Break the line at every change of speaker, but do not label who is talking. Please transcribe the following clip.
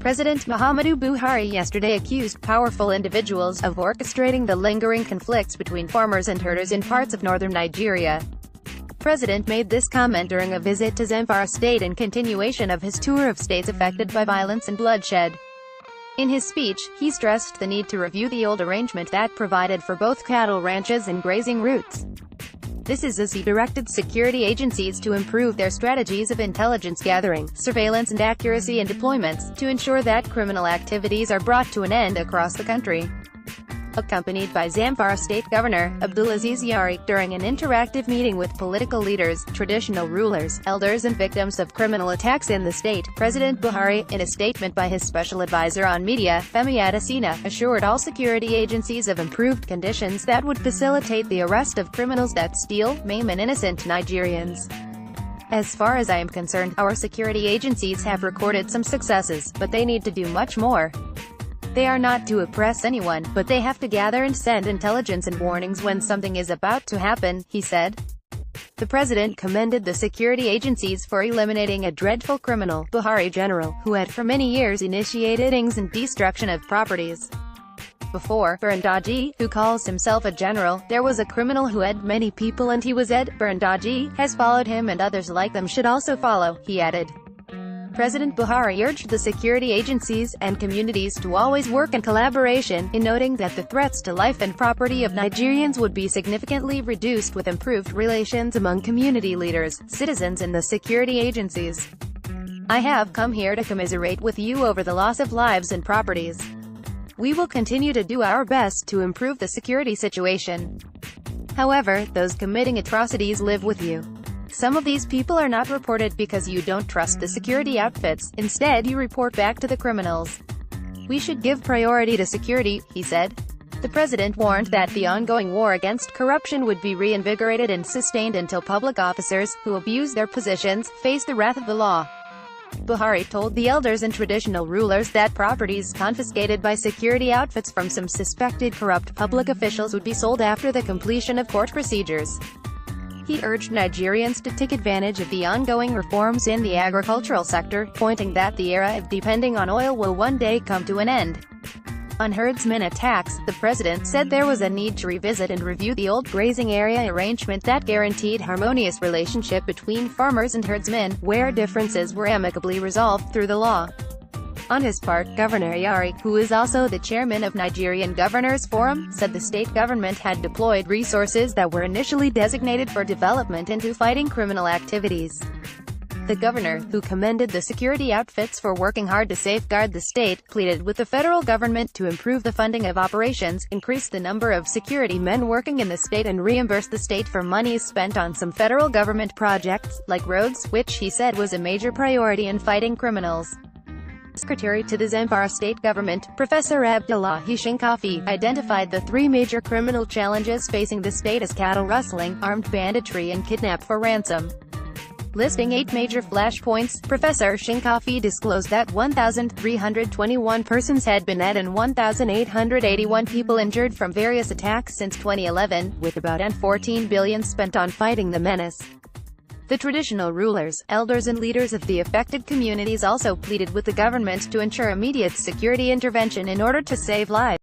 President Muhammadu Buhari yesterday accused powerful individuals of orchestrating the lingering conflicts between farmers and herders in parts of northern Nigeria. The president made this comment during a visit to Zamfara State in continuation of his tour of states affected by violence and bloodshed. In his speech, he stressed the need to review the old arrangement that provided for both cattle ranches and grazing routes. This is as he directed security agencies to improve their strategies of intelligence gathering, surveillance and accuracy in deployments, to ensure that criminal activities are brought to an end across the country. Accompanied by Zamfara State Governor Abdulaziz Yari, during an interactive meeting with political leaders, traditional rulers, elders and victims of criminal attacks in the state, President Buhari, in a statement by his special advisor on media, Femi Adesina, assured all security agencies of improved conditions that would facilitate the arrest of criminals that steal, maim and innocent Nigerians. As far as I am concerned, our security agencies have recorded some successes, but they need to do much more. They are not to oppress anyone, but they have to gather and send intelligence and warnings when something is about to happen, he said. The president commended the security agencies for eliminating a dreadful criminal, Buhari general, who had for many years initiated killings and destruction of properties. Before Burandaji, who calls himself a general, there was a criminal who had many people and he was Ed. Burandaji has followed him and others like them should also follow, he added. President Buhari urged the security agencies and communities to always work in collaboration, in noting that the threats to life and property of Nigerians would be significantly reduced with improved relations among community leaders, citizens and the security agencies. I have come here to commiserate with you over the loss of lives and properties. We will continue to do our best to improve the security situation. However, those committing atrocities live with you. Some of these people are not reported because you don't trust the security outfits, instead you report back to the criminals. We should give priority to security, he said. The president warned that the ongoing war against corruption would be reinvigorated and sustained until public officers, who abuse their positions, face the wrath of the law. Buhari told the elders and traditional rulers that properties confiscated by security outfits from some suspected corrupt public officials would be sold after the completion of court procedures. He urged Nigerians to take advantage of the ongoing reforms in the agricultural sector, pointing that the era of depending on oil will one day come to an end. On herdsmen attacks, the president said there was a need to revisit and review the old grazing area arrangement that guaranteed harmonious relationship between farmers and herdsmen, where differences were amicably resolved through the law. On his part, Governor Yari, who is also the chairman of Nigerian Governors Forum, said the state government had deployed resources that were initially designated for development into fighting criminal activities. The governor, who commended the security outfits for working hard to safeguard the state, pleaded with the federal government to improve the funding of operations, increase the number of security men working in the state and reimburse the state for monies spent on some federal government projects, like roads, which he said was a major priority in fighting criminals. Secretary to the Zamfara State Government, Professor Abdullahi Shinkafi, identified the three major criminal challenges facing the state as cattle rustling, armed banditry and kidnap for ransom. Listing 8 major flashpoints, Professor Shinkafi disclosed that 1,321 persons had been dead and 1,881 people injured from various attacks since 2011, with about $14 billion spent on fighting the menace. The traditional rulers, elders and leaders of the affected communities also pleaded with the government to ensure immediate security intervention in order to save lives.